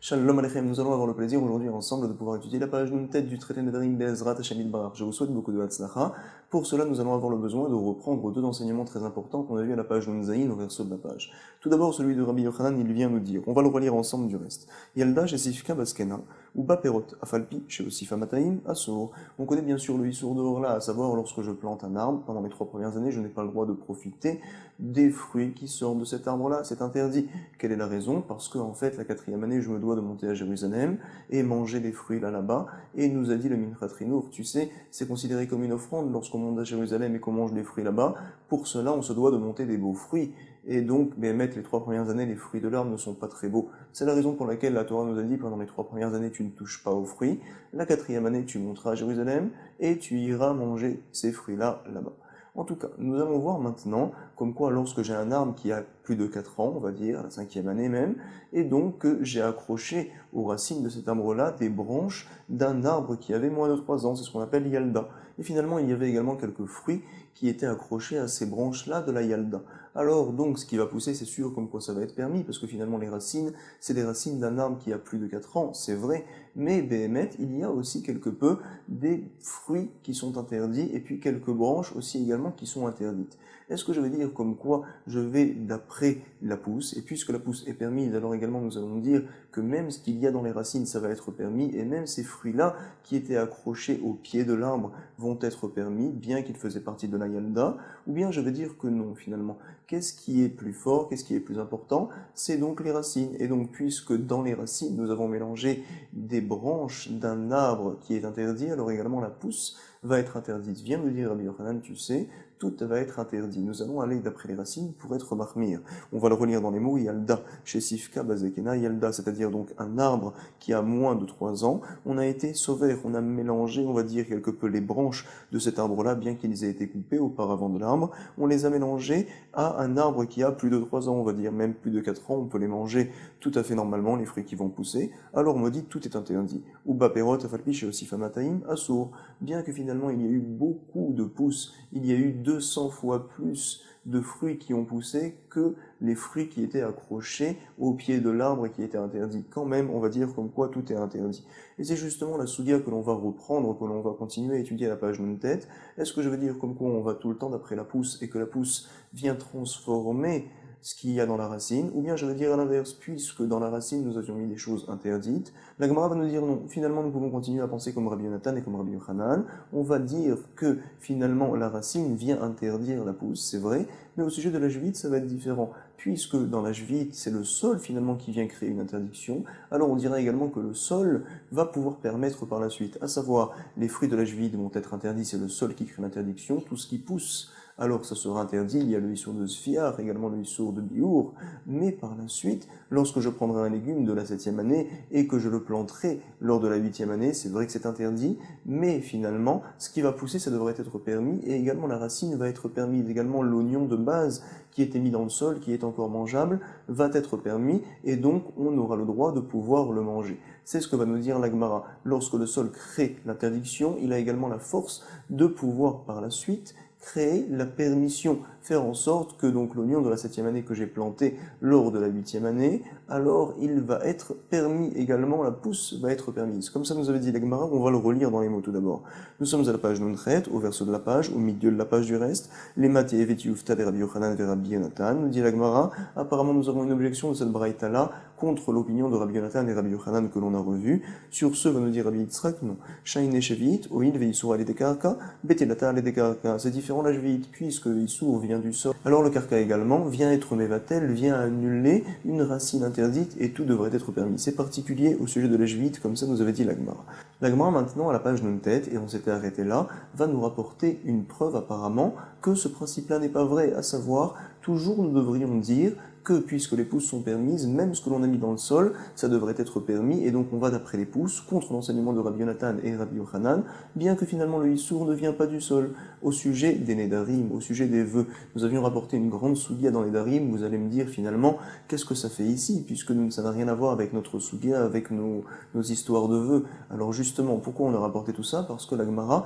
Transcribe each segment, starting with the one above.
Shalom Aleichem, nous allons avoir le plaisir aujourd'hui ensemble de pouvoir étudier la page Nuntet du traité Nedarim Be'ezrat Hashem Yitbarach. Je vous souhaite beaucoup de Hatzlacha. Pour cela, nous allons avoir le besoin de reprendre deux enseignements très importants qu'on a vus à la page Nunzaïn au verso de la page. Tout d'abord, celui de Rabbi Yochanan, il vient nous dire, on va le relire ensemble du reste. Yalda chez Sifka Baskena, ou Baperot, Afalpi chez Osifa Mataim, Assour. On connaît bien sûr le Issour de Orla, à savoir lorsque je plante un arbre, pendant mes 3 premières années, je n'ai pas le droit de profiter des fruits qui sortent de cet arbre-là, c'est interdit. Quelle est la raison? Parce que, en fait, la 4e année, je me dois de monter à Jérusalem et manger des fruits là-bas. Et nous a dit le Minchat Rinour, tu sais, c'est considéré comme une offrande lorsqu'on monte à Jérusalem et qu'on mange des fruits là-bas. Pour cela, on se doit de monter des beaux fruits. Et donc, mettre les 3 premières années, les fruits de l'arbre ne sont pas très beaux. C'est la raison pour laquelle la Torah nous a dit, pendant les 3 premières années, tu ne touches pas aux fruits. La 4e année, tu monteras à Jérusalem et tu iras manger ces fruits-là, là-bas. En tout cas, nous allons voir maintenant comme quoi lorsque j'ai un arbre qui a plus de 4 ans, on va dire, la 5e année même, et donc que j'ai accroché aux racines de cet arbre-là des branches d'un arbre qui avait moins de 3 ans, c'est ce qu'on appelle Yalda. Et finalement, il y avait également quelques fruits qui étaient accrochés à ces branches-là de la Yalda. Alors donc, ce qui va pousser, c'est sûr comme quoi ça va être permis, parce que finalement les racines, c'est les racines d'un arbre qui a plus de 4 ans, c'est vrai, mais Béhémet, il y a aussi quelque peu des fruits qui sont interdits, et puis quelques branches aussi également qui sont interdites. Est-ce que je vais dire comme quoi je vais d'après la pousse, et puisque la pousse est permise, alors également nous allons dire que même ce qu'il y a dans les racines, ça va être permis, et même ces fruits-là qui étaient accrochés au pied de l'arbre vont être permis, bien qu'ils faisaient partie de la Yalda, ou bien je vais dire que non finalement. Qu'est-ce qui est plus fort, qu'est-ce qui est plus important? C'est donc les racines. Et donc, puisque dans les racines, nous avons mélangé des branches d'un arbre qui est interdit, alors également la pousse va être interdite. Viens me dire, Rabbi Yochanan, tu sais, tout va être interdit. Nous allons aller d'après les racines pour être mahmir. On va le relire dans les mots, Yalda, chez Sifka Bazekena, Yalda, c'est-à-dire donc un arbre qui a moins de 3 ans. On a été sauvé, on a mélangé, on va dire, quelque peu les branches de cet arbre-là, bien qu'ils aient été coupés auparavant de l'arbre. On les a mélangés à un arbre qui a plus de 3 ans, on va dire, même plus de 4 ans, on peut les manger tout à fait normalement, les fruits qui vont pousser. Alors on me dit, tout est interdit. Ou Baperot, Afalpi, chez Osifa Mataim, Assour. Bien que finalement il y a eu beaucoup de pousses, il y a eu 200 fois plus de fruits qui ont poussé que les fruits qui étaient accrochés au pied de l'arbre et qui étaient interdits. Quand même, on va dire comme quoi tout est interdit. Et c'est justement la soudia que l'on va reprendre, que l'on va continuer à étudier à la page Nuntet. Est-ce que je veux dire comme quoi on va tout le temps d'après la pousse et que la pousse vient transformer ce qu'il y a dans la racine, ou bien je vais dire à l'inverse, puisque dans la racine nous avions mis des choses interdites, la Gemara va nous dire non, finalement nous pouvons continuer à penser comme Rabbi Yonatan et comme Rabbi Yochanan, on va dire que finalement la racine vient interdire la pousse, c'est vrai, mais au sujet de la jevite ça va être différent, puisque dans la jevite c'est le sol finalement qui vient créer une interdiction, alors on dira également que le sol va pouvoir permettre par la suite, à savoir les fruits de la jevite vont être interdits, c'est le sol qui crée l'interdiction, tout ce qui pousse, alors ça sera interdit, il y a le issour de Sfiar, également le issour de Biour, mais par la suite, lorsque je prendrai un légume de la 7e année et que je le planterai lors de la 8e année, c'est vrai que c'est interdit, mais finalement, ce qui va pousser, ça devrait être permis, et également la racine va être permise, également l'oignon de base qui était mis dans le sol, qui est encore mangeable, va être permis, et donc on aura le droit de pouvoir le manger. C'est ce que va nous dire la Gemara. Lorsque le sol crée l'interdiction, il a également la force de pouvoir par la suite créer la permission, faire en sorte que donc l'oignon de la 7e année que j'ai planté lors de la 8e année, alors il va être permis également, la pousse va être permise. Comme ça nous avait dit la Gemara, on va le relire dans les mots tout d'abord. Nous sommes à la page Nuntret, au verso de la page, au milieu de la page du reste, les matés vetiufta de Rabbi Yochanan et Rabbi Yonatan, nous dit la Gemara, apparemment nous avons une objection de cette braïta-là contre l'opinion de Rabbi Yonatan et Rabbi Yochanan que l'on a revue. Sur ce, va nous dire Rabbi Yitzhak, non. Shaine Shevit, Oil Veisur Aledekarka, Betelata Aledekarka. C'est différent la Jevit, puisque Issour vient du sol. Alors le Karka également vient être Mevatel, vient annuler une racine interdite et tout devrait être permis. C'est particulier au sujet de la Jevit, comme ça nous avait dit l'Agmara. L'Agmara maintenant, à la page Nuntet, et on s'était arrêté là, va nous rapporter une preuve apparemment que ce principe-là n'est pas vrai, à savoir, toujours nous devrions dire que puisque les pousses sont permises, même ce que l'on a mis dans le sol, ça devrait être permis, et donc on va d'après les pousses, contre l'enseignement de Rabbi Yonatan et Rabbi Yochanan, bien que finalement le Issour ne vient pas du sol. Au sujet des Nédarim, au sujet des vœux, nous avions rapporté une grande soudia dans les Nédarim, vous allez me dire finalement, qu'est-ce que ça fait ici, puisque ça n'a rien à voir avec notre soudia, avec nos histoires de vœux. Alors justement, pourquoi on a rapporté tout ça? Parce que la Gemara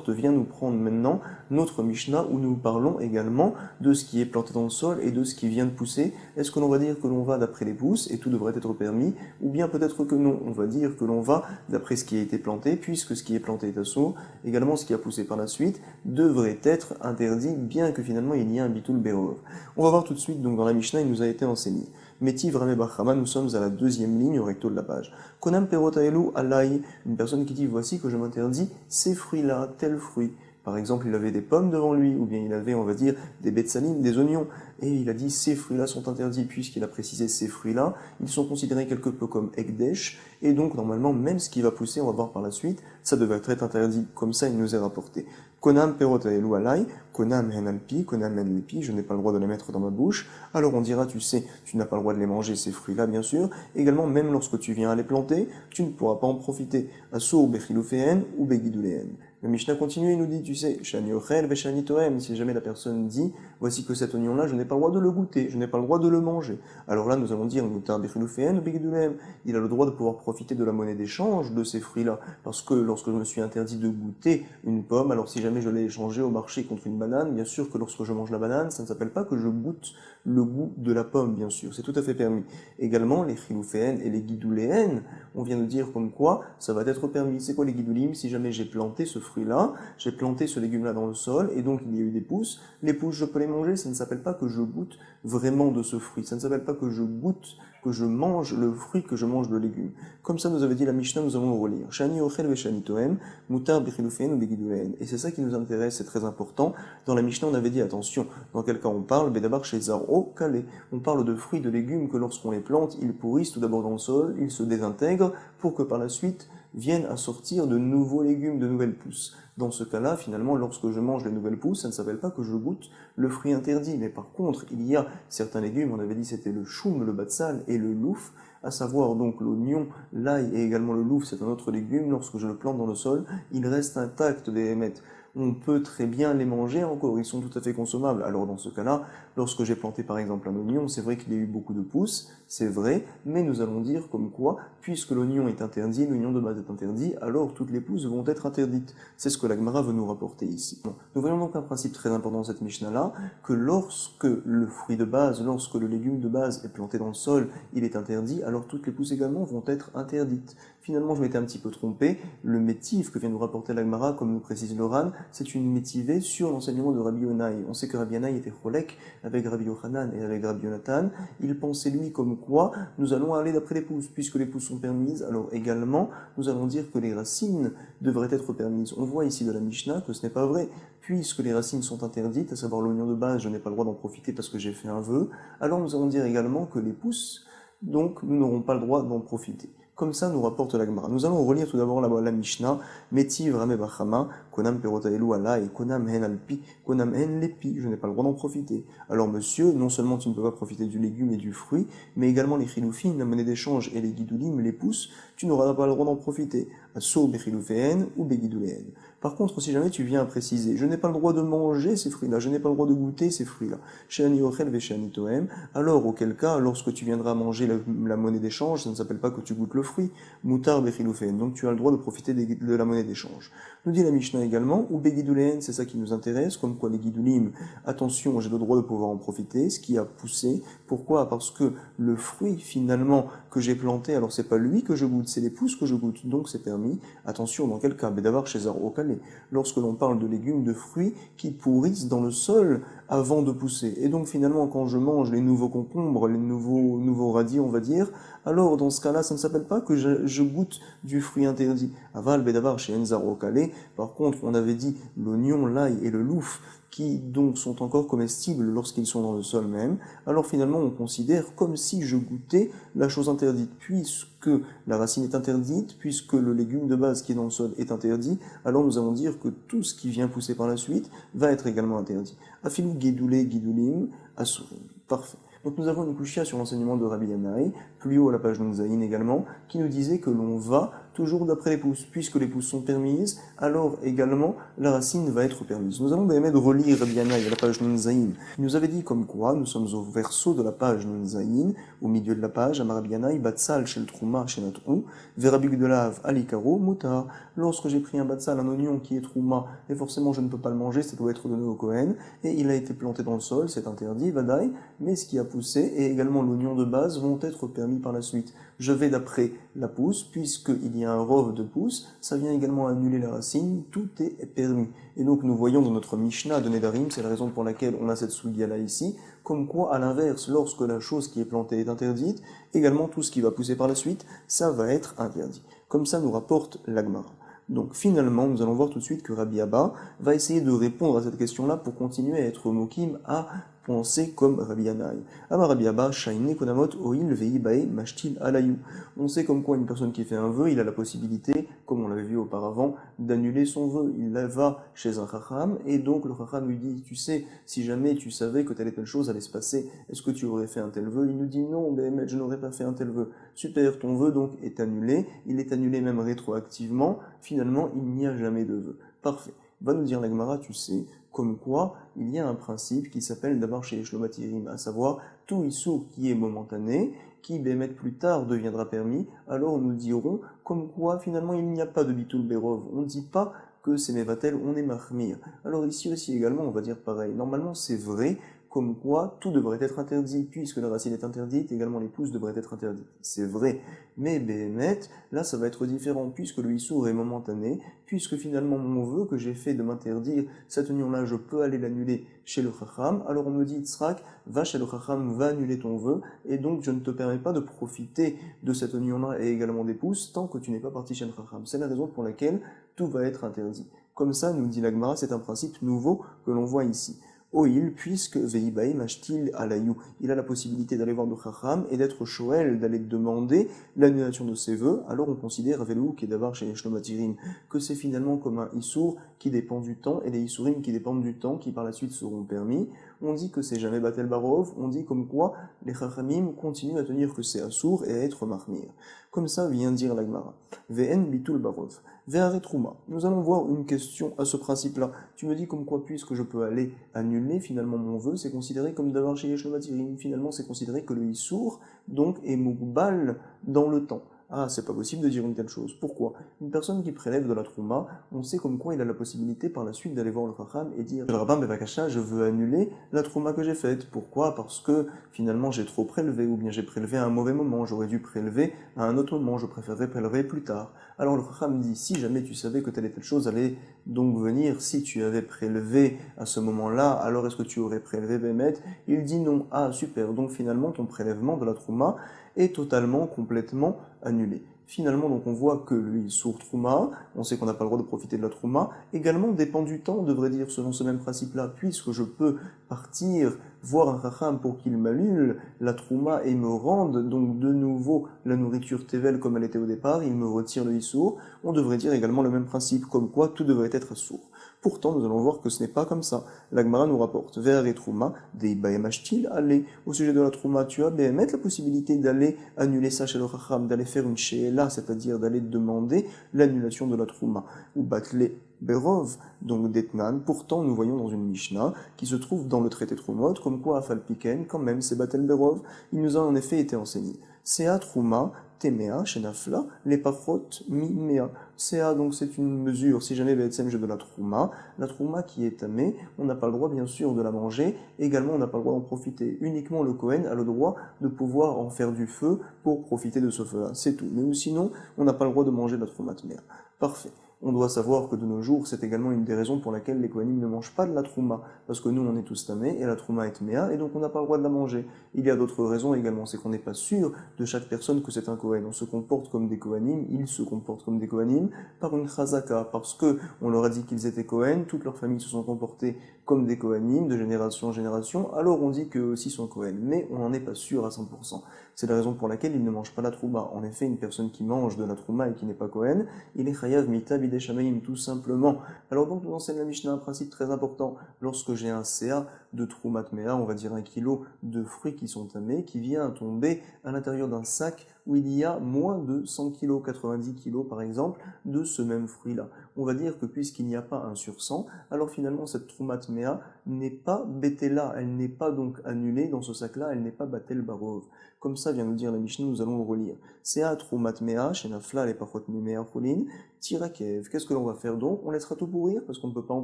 vient nous prendre maintenant notre Mishnah, où nous parlons également de ce qui est planté dans le sol et de ce qui vient de pousser pousser, est-ce que l'on va dire que l'on va d'après les pousses et tout devrait être permis, ou bien peut-être que non, on va dire que l'on va d'après ce qui a été planté, puisque ce qui est planté est assaut, également ce qui a poussé par la suite devrait être interdit, bien que finalement il y ait un bitul berov. On va voir tout de suite, donc dans la Mishnah, il nous a été enseigné. Métiv Rame Bachama, nous sommes à la deuxième ligne au recto de la page. Konam perotaelu alai, une personne qui dit voici que je m'interdis ces fruits-là, tels fruits. Par exemple, il avait des pommes devant lui, ou bien il avait, on va dire, des betsalim, des oignons, et il a dit ces fruits-là sont interdits, puisqu'il a précisé ces fruits-là, ils sont considérés quelque peu comme ekdesh, et donc normalement, même ce qui va pousser, on va voir par la suite, ça devrait être interdit, comme ça il nous est rapporté. Konam perotaelu alai, konam hen alpi, konam hen lepi, je n'ai pas le droit de les mettre dans ma bouche, alors on dira, tu sais, tu n'as pas le droit de les manger, ces fruits-là, bien sûr, également, même lorsque tu viens à les planter, tu ne pourras pas en profiter, asso bechilufeen ou begiduleen. Le Mishnah continue et nous dit, tu sais, shani ochel veshani toem, si jamais la personne dit, voici que cet oignon-là, je n'ai pas le droit de le goûter, je n'ai pas le droit de le manger. Alors là, nous allons dire, mutar bechilufeen ou begiduleen, il a le droit de pouvoir profiter de la monnaie d'échange de ces fruits-là, parce que lorsque je me suis interdit de goûter une pomme, alors si jamais je l'ai échangée au marché contre une banane, bien sûr que lorsque je mange la banane, ça ne s'appelle pas que je goûte le goût de la pomme, bien sûr, c'est tout à fait permis. Également, les chiluféennes et les guidouléennes, on vient de dire comme quoi ça va être permis. C'est quoi les guidoulim? Si jamais j'ai planté ce fruit-là, j'ai planté ce légume-là dans le sol, et donc il y a eu des pousses, les pousses je peux les manger, ça ne s'appelle pas que je goûte vraiment de ce fruit, ça ne s'appelle pas que je goûte, que je mange le fruit, que je mange le légume. Comme ça nous avait dit la Mishnah, nous allons le relire. Shani ochel ve shani toem, mutar bechiluféen ou begiduleen. Et c'est ça qui nous intéresse, c'est très important. Dans la Mishnah, on avait dit, attention, dans quel cas on parle, bedabar chez zaro kalé. On parle de fruits, de légumes que lorsqu'on les plante, ils pourrissent tout d'abord dans le sol, ils se désintègrent pour que par la suite viennent à sortir de nouveaux légumes, de nouvelles pousses. Dans ce cas-là, finalement, lorsque je mange les nouvelles pousses, ça ne s'appelle pas que je goûte le fruit interdit. Mais par contre, il y a certains légumes, on avait dit c'était le choum, le batsal et le louf, à savoir donc l'oignon, l'ail et également le louf, c'est un autre légume. Lorsque je le plante dans le sol, il reste intact des émettes. On peut très bien les manger encore, ils sont tout à fait consommables. Alors dans ce cas-là, lorsque j'ai planté par exemple un oignon, c'est vrai qu'il y a eu beaucoup de pousses, c'est vrai, mais nous allons dire comme quoi, puisque l'oignon est interdit, l'oignon de base est interdit, alors toutes les pousses vont être interdites. C'est ce que la Gemara veut nous rapporter ici. Bon. Nous voyons donc un principe très important dans cette Mishnah-là, que lorsque le fruit de base, lorsque le légume de base est planté dans le sol, il est interdit, alors toutes les pousses également vont être interdites. Finalement, je m'étais un petit peu trompé, le métiv que vient nous rapporter la Gemara, comme nous précise le Ran, c'est une métivée sur l'enseignement de Rabbi Yonaï. On sait que Rabbi Yonaï était cholek avec Rabbi Yochanan et avec Rabbi Yonatan. Il pensait lui comme quoi nous allons aller d'après les pousses, puisque les pousses sont permises, alors également nous allons dire que les racines devraient être permises. On voit ici de la Mishnah que ce n'est pas vrai, puisque les racines sont interdites, à savoir l'oignon de base, je n'ai pas le droit d'en profiter parce que j'ai fait un vœu, alors nous allons dire également que les pousses, donc nous n'aurons pas le droit d'en profiter. Comme ça nous rapporte la Gemara. Nous allons relire tout d'abord la Mishnah, Métiv Rame Bachama, Konam Perotaelu Ala et Konam Hen Alpi, Konam Hen Lepi, je n'ai pas le droit d'en profiter. Alors monsieur, non seulement tu ne peux pas profiter du légume et du fruit, mais également les chiloufines, la monnaie d'échange et les guidoulim, les pousses, tu n'auras pas le droit d'en profiter. Asso bechilouféen ou begidouléen. Par contre, si jamais tu viens à préciser, je n'ai pas le droit de manger ces fruits-là, je n'ai pas le droit de goûter ces fruits-là, Sheani ochel veshani toem, alors auquel cas, lorsque tu viendras manger la monnaie d'échange, ça ne s'appelle pas que tu goûtes le fruit, mutar bechilouféen, donc tu as le droit de profiter de la monnaie d'échange. Nous dit la Mishnah également, ou begidouléen, c'est ça qui nous intéresse, comme quoi les guidoulim, attention, j'ai le droit de pouvoir en profiter, ce qui a poussé. Pourquoi? Parce que le fruit, finalement, que j'ai planté, alors c'est pas lui que je goûte, c'est les pousses que je goûte, donc c'est permis. Attention, dans quel cas? Bédavar chez Zarokale, lorsque l'on parle de légumes, de fruits qui pourrissent dans le sol avant de pousser. Et donc finalement, quand je mange les nouveaux concombres, les nouveaux radis, on va dire, alors dans ce cas-là, ça ne s'appelle pas que je goûte du fruit interdit. Aval, Bédavar chez Enzarokale, par contre, on avait dit l'oignon, l'ail et le louf, qui donc sont encore comestibles lorsqu'ils sont dans le sol même, alors finalement on considère comme si je goûtais la chose interdite, puisque la racine est interdite, puisque le légume de base qui est dans le sol est interdit, alors nous allons dire que tout ce qui vient pousser par la suite va être également interdit. Afilou guidoulé, guidoulim, asurim. Parfait. Donc nous avons une couchia sur l'enseignement de Rabbi Yanaï, plus haut à la page Nunzaïn également, qui nous disait que l'on va toujours d'après les pouces. Puisque les pouces sont permises, alors également la racine va être permise. Nous allons de relire Rabbi Yanaï à la page Nunzaïn. Il nous avait dit comme quoi, nous sommes au verso de la page Nunzaïn, au milieu de la page, Amar Rabbi Yanaï, Batsal shel Trouma shenatou, Verabig de lave alikaro mutar. Lorsque j'ai pris un batsal, un oignon qui est Trouma, et forcément je ne peux pas le manger, ça doit être donné au Kohen, et il a été planté dans le sol, c'est interdit, Vadaï, mais ce qui a poussé, et également l'oignon de base, vont être permis par la suite. Je vais d'après la pousse, puisqu'il y a un rove de pousse, ça vient également annuler la racine, tout est permis. Et donc nous voyons dans notre Mishnah de Nedarim, c'est la raison pour laquelle on a cette sougia-là ici, comme quoi à l'inverse, lorsque la chose qui est plantée est interdite, également tout ce qui va pousser par la suite, ça va être interdit. Comme ça nous rapporte l'Agmara. Donc finalement, nous allons voir tout de suite que Rabbi Abba va essayer de répondre à cette question-là pour continuer à être mokim, à penser comme Rabbi Yanaï. Amar Rabbi Abba, Shaine Konamot Oil Veibae Mashtil Alayou. On sait comme quoi une personne qui fait un vœu, il a la possibilité, comme on l'avait vu auparavant, d'annuler son vœu. Il va chez un chacham, et donc le chacham lui dit, tu sais, si jamais tu savais que telle et telle chose allait se passer, est-ce que tu aurais fait un tel vœu? Il nous dit, non, mais je n'aurais pas fait un tel vœu. Super, ton vœu donc est annulé, il est annulé même rétroactivement, finalement il n'y a jamais de vœu. Parfait. Va nous dire la Gemara, tu sais, comme quoi il y a un principe qui s'appelle d'abord chez les Shlomatirim, à savoir tout issour qui est momentané, qui bémet plus tard deviendra permis, alors nous dirons comme quoi finalement il n'y a pas de bitul berov, on ne dit pas que c'est mevatel, on est mahmir. Alors ici aussi également on va dire pareil, normalement c'est vrai, comme quoi tout devrait être interdit, puisque la racine est interdite, également les pousses devraient être interdites. C'est vrai, mais béhémet, là ça va être différent, puisque le issour est momentané, puisque finalement mon vœu que j'ai fait de m'interdire cet oignon-là, je peux aller l'annuler chez le chacham, alors on me dit, Tzrak, va chez le chacham, va annuler ton vœu, et donc je ne te permets pas de profiter de cet oignon-là et également des pousses, tant que tu n'es pas parti chez le chacham. C'est la raison pour laquelle tout va être interdit. Comme ça, nous dit la Gemara, c'est un principe nouveau que l'on voit ici. Oil, puisque Veibae Mashtil Alayou, il a la possibilité d'aller voir le Chacham et d'être Shoel, d'aller demander l'annulation de ses vœux, alors on considère Velou qui est d'avoir chez les Shlomatirim que c'est finalement comme un Issour qui dépend du temps et des Issourim qui dépendent du temps qui par la suite seront permis. On dit que c'est jamais Batel Barov, on dit comme quoi les Chachamim continuent à tenir que c'est Assour et à être Mahmir. Comme ça vient dire la Gemara. Ve'en Bitul Barov. Ve'aretrouma. Nous allons voir une question à ce principe-là. Tu me dis comme quoi, puisque je peux aller annuler finalement mon vœu, c'est considéré comme d'avoir chez les Shlomatirim. Finalement, c'est considéré que le Issour, donc, est Mougbal dans le temps. Ah, c'est pas possible de dire une telle chose. Pourquoi? Une personne qui prélève de la trouma, on sait comme quoi il a la possibilité par la suite d'aller voir le Chacham et dire « Rabbin Bevakasha, je veux annuler la trouma que j'ai faite. » Pourquoi? Parce que finalement j'ai trop prélevé, ou bien j'ai prélevé à un mauvais moment, j'aurais dû prélever à un autre moment, je préférerais prélever plus tard. Alors le Chacham dit « Si jamais tu savais que telle et telle chose allait donc venir, si tu avais prélevé à ce moment-là, alors est-ce que tu aurais prélevé Bémet ?» Il dit non. Ah, super. Donc finalement ton prélèvement de la trouma est totalement, complètement annulé. Finalement, donc on voit que le Issour Trouma, on sait qu'on n'a pas le droit de profiter de la Trouma, également dépend du temps, on devrait dire, selon ce même principe-là, puisque je peux partir voir un Chacham pour qu'il m'annule la Trouma et me rende donc de nouveau la nourriture Tevel comme elle était au départ, il me retire le Issour, on devrait dire également le même principe, comme quoi tout devrait être sourd. Pourtant, nous allons voir que ce n'est pas comme ça. La Gemara nous rapporte vers et Trouma, des Baemashtil, allez, au sujet de la Trouma, tu as mettre la possibilité d'aller annuler ça chez le Chacham, d'aller faire une Sheela, c'est-à-dire d'aller demander l'annulation de la Trouma, ou Batle Berov, donc d'Etnan. Pourtant, nous voyons dans une Mishnah qui se trouve dans le traité Troumot, comme quoi à Falpiken, quand même, c'est Batel Berov, il nous a en effet été enseigné. Sea Trouma, Temea, Shenafla, les Pachot, Mimea. Sea, donc c'est une mesure, si jamais Betsem j'ai de la Trouma qui est tamée, on n'a pas le droit bien sûr de la manger, également on n'a pas le droit d'en profiter. Uniquement le Kohen a le droit de pouvoir en faire du feu pour profiter de ce feu-là, c'est tout. Mais sinon, on n'a pas le droit de manger de la Trouma Temea. Parfait. On doit savoir que de nos jours, c'est également une des raisons pour laquelle les Kohanim ne mangent pas de la trouma, parce que nous on est tous tamés, et la trouma est méa, et donc on n'a pas le droit de la manger. Il y a d'autres raisons également, c'est qu'on n'est pas sûr de chaque personne que c'est un Kohen. On se comporte comme des Kohanim, ils se comportent comme des Kohanim, par une chazaka, parce que on leur a dit qu'ils étaient Kohen, toute leur famille se sont comportés comme des Kohanim, de génération en génération, alors on dit qu'eux aussi sont Kohen, mais on n'en est pas sûr à 100%. C'est la raison pour laquelle il ne mange pas la trouma. En effet, une personne qui mange de la trouma et qui n'est pas Kohen, il est chayav mita bidei shamayim, tout simplement. Alors donc nous enseigne la Mishnah un principe très important. Lorsque j'ai un CA de troumat mea, on va dire 1 kilo de fruits qui sont tamés, qui vient tomber à l'intérieur d'un sac où il y a moins de 100 kg, 90 kg par exemple, de ce même fruit-là. On va dire que puisqu'il n'y a pas 1 sur 100, alors finalement cette troumat mea n'est pas bétela, elle n'est pas donc annulée dans ce sac-là, elle n'est pas batel barov. Comme ça vient nous dire la Mishnah, nous allons le relire. C'est troumat mea, chez nafla les parchot mimea cholin, tirakev. Qu'est-ce que l'on va faire donc? On laissera tout pourrir parce qu'on ne peut pas en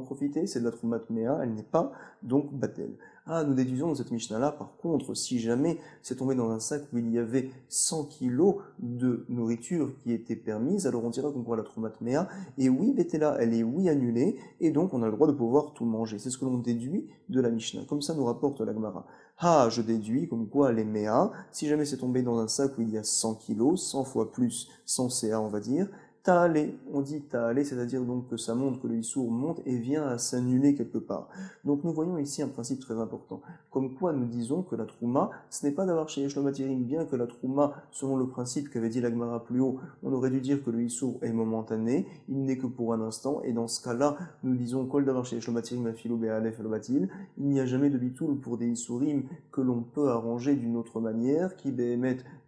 profiter, c'est de la troumat mea, elle n'est pas donc batel. Ah, nous déduisons dans cette Mishnah-là, par contre, si jamais c'est tombé dans un sac où il y avait 100 kilos de nourriture qui était permise, alors on dira qu'on voit la troumat mea, et oui, bétela, elle est oui annulée, et donc on a le droit de pouvoir tout manger. C'est ce que l'on déduit de la Mishnah. Comme ça nous rapporte la Gemara. Ah, je déduis comme quoi les mea, si jamais c'est tombé dans un sac où il y a 100 kilos, 100 fois plus, 100 CA on va dire, ta'alé, on dit ta'alé, c'est-à-dire donc que ça montre que le issour monte et vient à s'annuler quelque part. Donc nous voyons ici un principe très important, comme quoi nous disons que la trouma, ce n'est pas d'avoir chez Yeshlo Matirim, bien que la trouma, selon le principe qu'avait dit la Gemara plus haut, on aurait dû dire que le issour est momentané, il n'est que pour un instant, et dans ce cas-là, nous disons kol d'avoir chez Yeshlo Matirim afilo be'alef el-batil, il n'y a jamais de bitoul pour des issourim que l'on peut arranger d'une autre manière, qui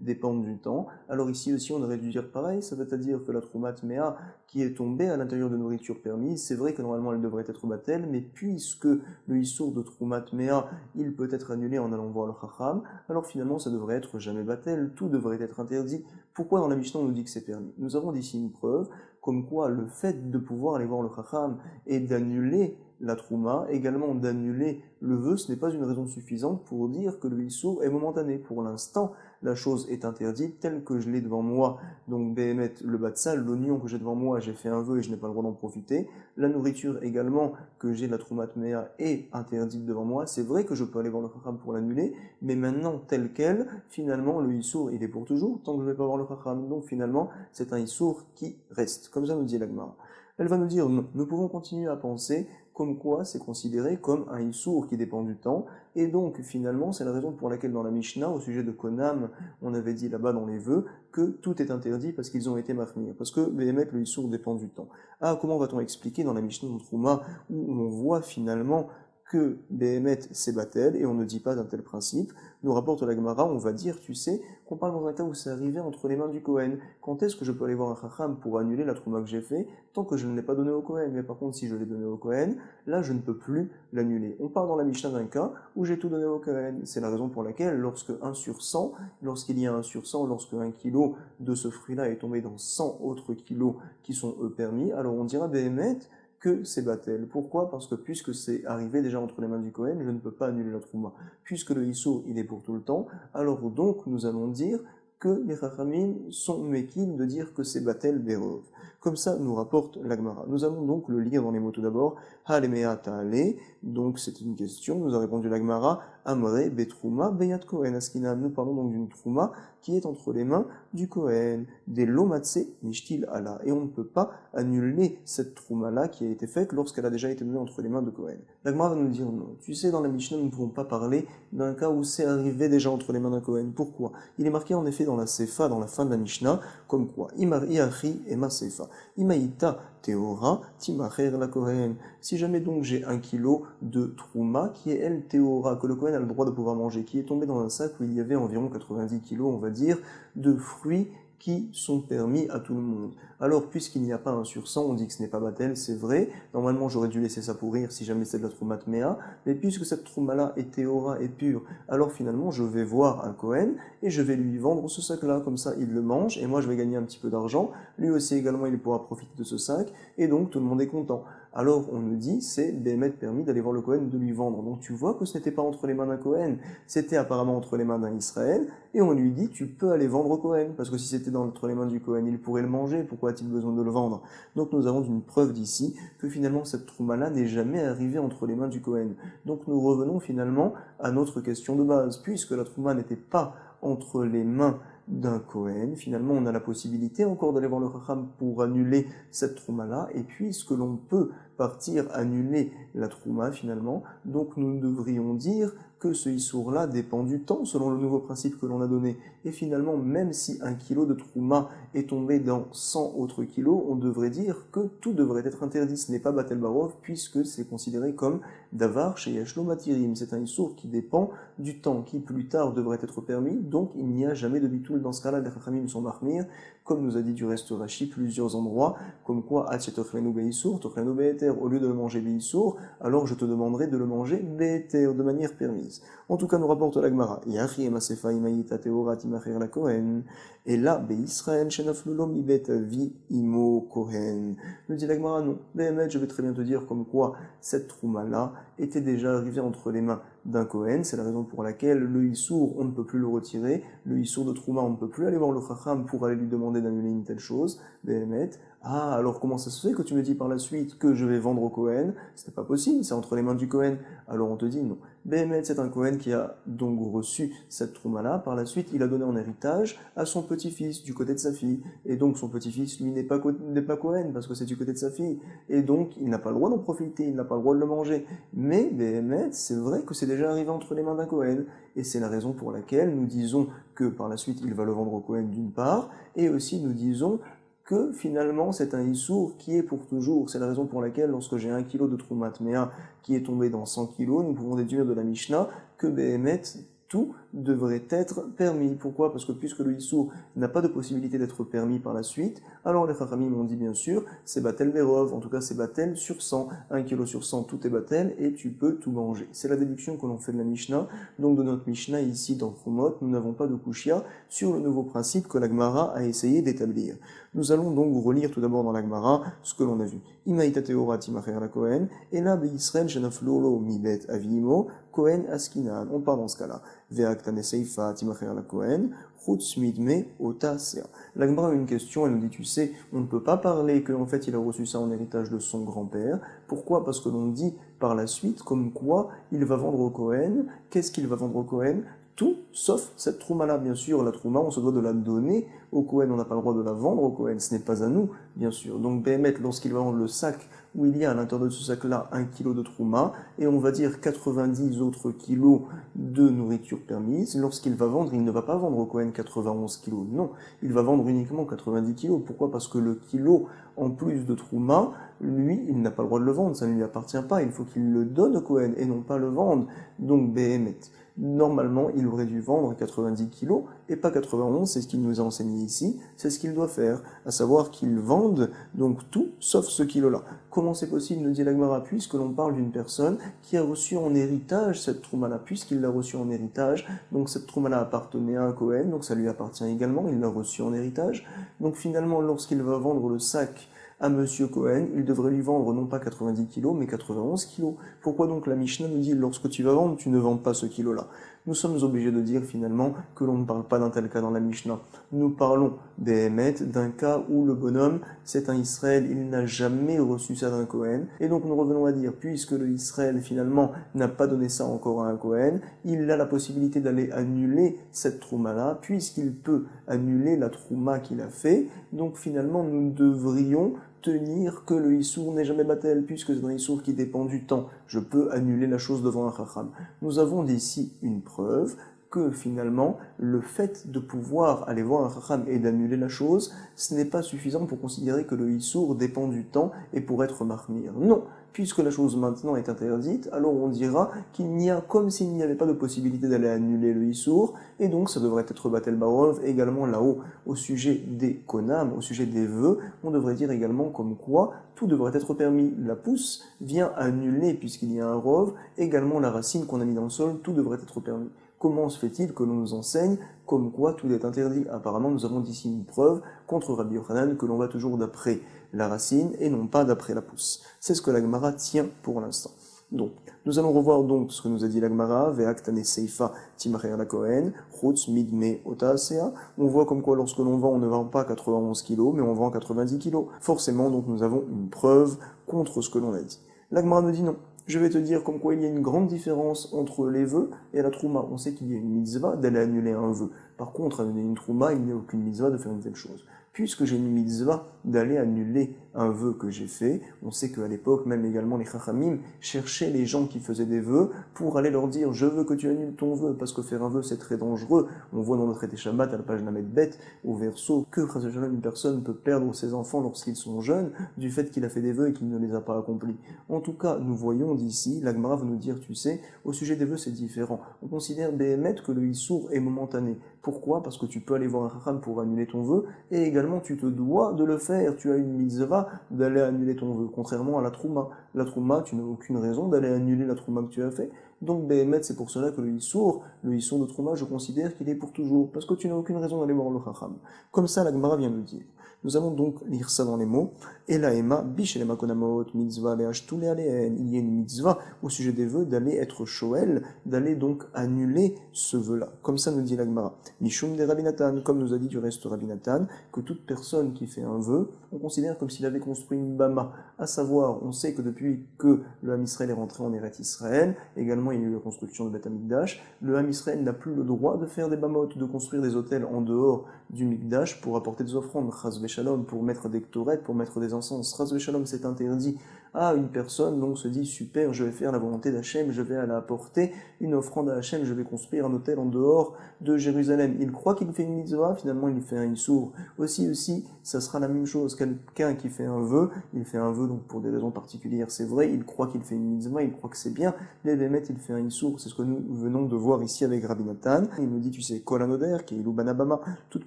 dépendent du temps. Alors ici aussi on aurait dû dire pareil, ça veut dire que la trouma mea qui est tombée à l'intérieur de nourriture permise, c'est vrai que normalement elle devrait être battelle, mais puisque le issour de troumat mea, il peut être annulé en allant voir le chacham, alors finalement ça devrait être jamais battelle, tout devrait être interdit. Pourquoi dans la Mishnah on nous dit que c'est permis? Nous avons d'ici une preuve, comme quoi le fait de pouvoir aller voir le chacham et d'annuler la trouma, également d'annuler le vœu, ce n'est pas une raison suffisante pour dire que le issour est momentané. Pour l'instant, la chose est interdite telle que je l'ai devant moi. Donc, béhémet, le batsal, l'oignon que j'ai devant moi, j'ai fait un vœu et je n'ai pas le droit d'en profiter. La nourriture également que j'ai de la troumat mea est interdite devant moi. C'est vrai que je peux aller voir le chacham pour l'annuler, mais maintenant, tel quel, finalement, le issour, il est pour toujours, tant que je ne vais pas voir le chacham. Donc, finalement, c'est un issour qui reste. Comme ça nous dit la Gemara. Elle va nous dire non. Nous pouvons continuer à penser comme quoi c'est considéré comme un issour qui dépend du temps, et donc finalement c'est la raison pour laquelle dans la Mishnah, au sujet de Konam, on avait dit là-bas dans les vœux, que tout est interdit parce qu'ils ont été mahmir, parce que le issour dépend du temps. Ah, comment va-t-on expliquer dans la Mishnah de Trouma, où on voit finalement que Béhémet c'est batel, et on ne dit pas d'un tel principe, nous rapporte la Gemara, on va dire, tu sais, qu'on parle dans un cas où c'est arrivé entre les mains du Kohen. Quand est-ce que je peux aller voir un Chacham pour annuler la trouma que j'ai fait, tant que je ne l'ai pas donné au Kohen? Mais par contre, si je l'ai donné au Kohen, là, je ne peux plus l'annuler. On parle dans la Mishnah d'un cas où j'ai tout donné au Kohen. C'est la raison pour laquelle, lorsque 1 sur 100, lorsqu'il y a 1 sur 100, lorsque 1 kilo de ce fruit-là est tombé dans 100 autres kilos qui sont eux permis, alors on dira Béhémet, que c'est batel. Pourquoi? Parce que puisque c'est arrivé déjà entre les mains du Kohen, je ne peux pas annuler la trouma. Puisque le issour, il est pour tout le temps, alors donc nous allons dire que les chachamim sont méquilles de dire que c'est batel berov. Comme ça nous rapporte la Gemara. Nous allons donc le lire dans les mots tout d'abord. Halemea ta'ale, donc c'est une question, nous a répondu la Gemara, Amre betrouma beyat Kohen askinam. Nous parlons donc d'une trouma qui est entre les mains du Kohen, des lomatse nishtil ala. Et on ne peut pas annuler cette trouma-là qui a été faite lorsqu'elle a déjà été donnée entre les mains de Kohen. La Gemara va nous dire non. Tu sais, dans la Mishnah, nous ne pouvons pas parler d'un cas où c'est arrivé déjà entre les mains d'un Kohen. Pourquoi? Il est marqué en effet dans la Sefa, dans la fin de la Mishnah, comme quoi Imar iachi et ma Sefa. Imaïta Théora, Timacher la Kohen. Si jamais donc j'ai 1 kilo de trouma qui est elle Théora, que le Kohen a le droit de pouvoir manger, qui est tombé dans un sac où il y avait environ 90 kilos, on va dire, de fruits qui sont permis à tout le monde. Alors, puisqu'il n'y a pas 1 sur 100, on dit que ce n'est pas batel, c'est vrai. Normalement, j'aurais dû laisser ça pourrir si jamais c'est de la troumat mea. Mais puisque cette trouma-là est théora et pure, alors finalement, je vais voir un Kohen et je vais lui vendre ce sac-là. Comme ça, il le mange et moi, je vais gagner un petit peu d'argent. Lui aussi, également, il pourra profiter de ce sac et donc tout le monde est content. Alors, on nous dit, c'est Béhémet permis d'aller voir le Kohen, de lui vendre. Donc, tu vois que ce n'était pas entre les mains d'un Kohen, c'était apparemment entre les mains d'un Israël, et on lui dit, tu peux aller vendre au Kohen, parce que si c'était entre les mains du Kohen, il pourrait le manger, pourquoi a-t-il besoin de le vendre? Donc, nous avons une preuve d'ici que finalement, cette trouma-là n'est jamais arrivée entre les mains du Kohen. Donc, nous revenons finalement à notre question de base, puisque la trouma n'était pas entre les mains d'un Kohen, finalement on a la possibilité encore d'aller voir le Chacham pour annuler cette trouma-là, et puisque l'on peut partir annuler la trouma finalement. Donc nous devrions dire que ce issour-là dépend du temps, selon le nouveau principe que l'on a donné. Et finalement, même si 1 kilo de trouma est tombé dans 100 autres kilos, on devrait dire que tout devrait être interdit. Ce n'est pas Batel Barov, puisque c'est considéré comme Davar chez Yashlo Matirim. C'est un issour qui dépend du temps, qui plus tard devrait être permis, donc il n'y a jamais de bitoul. Dans ce cas-là, les Chachamim sont marmir, comme nous a dit du reste Rashi, plusieurs endroits, comme quoi, Atchetochlenu Beissour, Tochlenu Be'eter, au lieu de le manger Beissour, alors je te demanderai de le manger Be'eter, de manière permise. En tout cas, nous rapporte la Gemara. Yachi emasefa imaïta teorat imacher la Kohen. Et là, Be'Israël, shenaflulo mibet vi imo Kohen. Nous dit la Gemara, non. Behemet, je vais très bien te dire comme quoi cette trouma-là était déjà arrivée entre les mains d'un Kohen. C'est la raison pour laquelle le Issour, on ne peut plus le retirer. Le Issour de trouma, on ne peut plus aller voir le Chacham pour aller lui demander d'annuler une telle chose. Behemet. Ah, alors comment ça se fait que tu me dis par la suite que je vais vendre au Kohen? C'était pas possible, c'est entre les mains du Kohen. Alors on te dit non. Behemet, c'est un Kohen qui a donc reçu cette trouma-là. Par la suite, il a donné en héritage à son petit-fils du côté de sa fille. Et donc son petit-fils, lui, n'est pas Kohen parce que c'est du côté de sa fille. Et donc il n'a pas le droit d'en profiter, il n'a pas le droit de le manger. Mais Behemet, c'est vrai que c'est déjà arrivé entre les mains d'un Kohen. Et c'est la raison pour laquelle nous disons que par la suite, il va le vendre au Kohen d'une part. Et aussi nous disons que finalement c'est un issour qui est pour toujours. C'est la raison pour laquelle lorsque j'ai 1 kilo de Troumat Mea qui est tombé dans 100 kilos, nous pouvons déduire de la Mishnah que Behemet, tout devrait être permis. Pourquoi? Parce que puisque le issour n'a pas de possibilité d'être permis par la suite, alors les Chachamim ont dit bien sûr, c'est Batel Berov, en tout cas c'est Batel sur 100, 1 kilo sur 100, tout est Batel et tu peux tout manger. C'est la déduction que l'on fait de la Mishnah, donc de notre Mishnah ici dans Chumot, nous n'avons pas de Kushia sur le nouveau principe que la Gemara a essayé d'établir. Nous allons donc relire tout d'abord dans la Gemara ce que l'on a vu. Imaïta teorat imacher la Kohen, et là Israël shenaflolo mibet avimo, Kohen askinan. On part dans ce cas-là. Ve'aktane seifa timacher la Kohen, chutz midme otasea. La Gemara a une question, elle nous dit, tu sais, on ne peut pas parler qu'en fait il a reçu ça en héritage de son grand-père. Pourquoi? Parce que l'on dit par la suite comme quoi il va vendre au Kohen. Qu'est-ce qu'il va vendre au Kohen? Tout, sauf cette trouma-là. Bien sûr, la trouma, on se doit de la donner au Kohen, on n'a pas le droit de la vendre au Kohen, ce n'est pas à nous, bien sûr. Donc Behemet, lorsqu'il va vendre le sac, où il y a à l'intérieur de ce sac-là 1 kilo de trouma, et on va dire 90 autres kilos de nourriture permise, lorsqu'il va vendre, il ne va pas vendre au Kohen 91 kilos, non, il va vendre uniquement 90 kilos. Pourquoi? Parce que le kilo, en plus de trouma, lui, il n'a pas le droit de le vendre, ça ne lui appartient pas, il faut qu'il le donne au Kohen, et non pas le vendre. Donc Behemet, normalement, il aurait dû vendre 90 kilos et pas 91, c'est ce qu'il nous a enseigné ici, c'est ce qu'il doit faire, à savoir qu'il vende donc tout sauf ce kilo-là. Comment c'est possible, nous dit la Gemara, puisque l'on parle d'une personne qui a reçu en héritage cette trouma-là, puisqu'il l'a reçu en héritage, donc cette trouma-là appartenait à un Kohen, donc ça lui appartient également, il l'a reçu en héritage, donc finalement, lorsqu'il va vendre le sac à Monsieur Cohen, il devrait lui vendre non pas 90 kilos, mais 91 kilos. Pourquoi donc la Mishnah nous dit, lorsque tu vas vendre, tu ne vends pas ce kilo-là? Nous sommes obligés de dire finalement que l'on ne parle pas d'un tel cas dans la Mishnah. Nous parlons, Behemet, d'un cas où le bonhomme, c'est un Israël, il n'a jamais reçu ça d'un Cohen. Et donc nous revenons à dire, puisque le Israël finalement n'a pas donné ça encore à un Cohen, il a la possibilité d'aller annuler cette trouma-là, puisqu'il peut annuler la trouma qu'il a fait. Donc finalement, nous devrions tenir que le Issour n'est jamais Batel, puisque c'est un Issour qui dépend du temps. Je peux annuler la chose devant un Chacham. Nous avons ici une preuve que finalement, le fait de pouvoir aller voir un Chacham et d'annuler la chose, ce n'est pas suffisant pour considérer que le Issour dépend du temps et pour être Mahmir. Non, puisque la chose maintenant est interdite, alors on dira qu'il n'y a comme s'il n'y avait pas de possibilité d'aller annuler le Issour, et donc ça devrait être Batel Barov également là-haut. Au sujet des Konam, au sujet des vœux, on devrait dire également comme quoi tout devrait être permis. La pousse vient annuler, puisqu'il y a un rov, également la racine qu'on a mis dans le sol, tout devrait être permis. Comment se fait-il que l'on nous enseigne comme quoi tout est interdit? Apparemment, nous avons ici une preuve contre Rabbi Yochanan que l'on va toujours d'après la racine et non pas d'après la pousse. C'est ce que la Gemara tient pour l'instant. Donc, nous allons revoir donc ce que nous a dit la Gemara, Ve'aktane seifa timacher la Kohen, chutz midme otasea. On voit comme quoi lorsque l'on vend, on ne vend pas 91 kilos, mais on vend 90 kilos. Forcément, donc nous avons une preuve contre ce que l'on a dit. La Gemara nous dit non. Je vais te dire comme quoi il y a une grande différence entre les vœux et la trouma. On sait qu'il y a une mitzvah d'aller annuler un vœu. Par contre, annuler une trouma, il n'y a aucune mitzvah de faire une telle chose. Puisque j'ai une mitzvah d'aller annuler un vœu que j'ai fait. On sait qu'à l'époque, même également les Chachamim cherchaient les gens qui faisaient des vœux pour aller leur dire je veux que tu annules ton vœu, parce que faire un vœu c'est très dangereux. On voit dans le traité Shabbat à la page Named Bet, au verso, que une personne peut perdre ses enfants lorsqu'ils sont jeunes du fait qu'il a fait des vœux et qu'il ne les a pas accomplis. En tout cas, nous voyons d'ici, la Gemara va nous dire, tu sais, au sujet des vœux c'est différent. On considère Béhémet que le Issour est momentané. Pourquoi? Parce que tu peux aller voir un Chacham pour annuler ton vœu, et également tu te dois de le faire. Tu as une mitzvah d'aller annuler ton vœu, contrairement à la Trouma. La Trouma, tu n'as aucune raison d'aller annuler la Trouma que tu as fait. Donc Béhémet, c'est pour cela que le Issour de Trouma, je considère qu'il est pour toujours, parce que tu n'as aucune raison d'aller voir le Chacham. Comme ça, la Gemara vient de dire. Nous allons donc lire ça dans les mots. Et la Ema, Bishelema Konamot, mitzvah le'ashtule aleen. Il y a une mitzvah au sujet des vœux d'aller être shoel, d'aller donc annuler ce vœu-là. Comme ça nous dit la Gemara. Mishum de Rabbi Nathan, comme nous a dit du reste Rabbi Nathan, que toute personne qui fait un vœu, on considère comme s'il avait construit une bama. À savoir, on sait que depuis que le Ham Israël est rentré en Eretz Israël, également il y a eu la construction de Beth Amikdash, le Ham Israël n'a plus le droit de faire des bamot, de construire des hôtels en dehors du Mikdash pour apporter des offrandes, chas v'shalom, pour mettre des ktorettes, pour mettre des encens, chas v'shalom, c'est interdit. Ah, une personne donc se dit super, je vais faire la volonté d'Hachem, je vais aller apporter une offrande à Hachem, je vais construire un hôtel en dehors de Jérusalem. Il croit qu'il fait une mitzvah, finalement il fait un issour. Aussi, ça sera la même chose. Quelqu'un qui fait un vœu, il fait un vœu donc pour des raisons particulières, c'est vrai, il croit qu'il fait une mitzvah, il croit que c'est bien, mais Bémet il fait un issour. C'est ce que nous venons de voir ici avec Rabbi Nathan. Il nous dit, tu sais, Kol Anoder, qui est Ilou Banabama, toute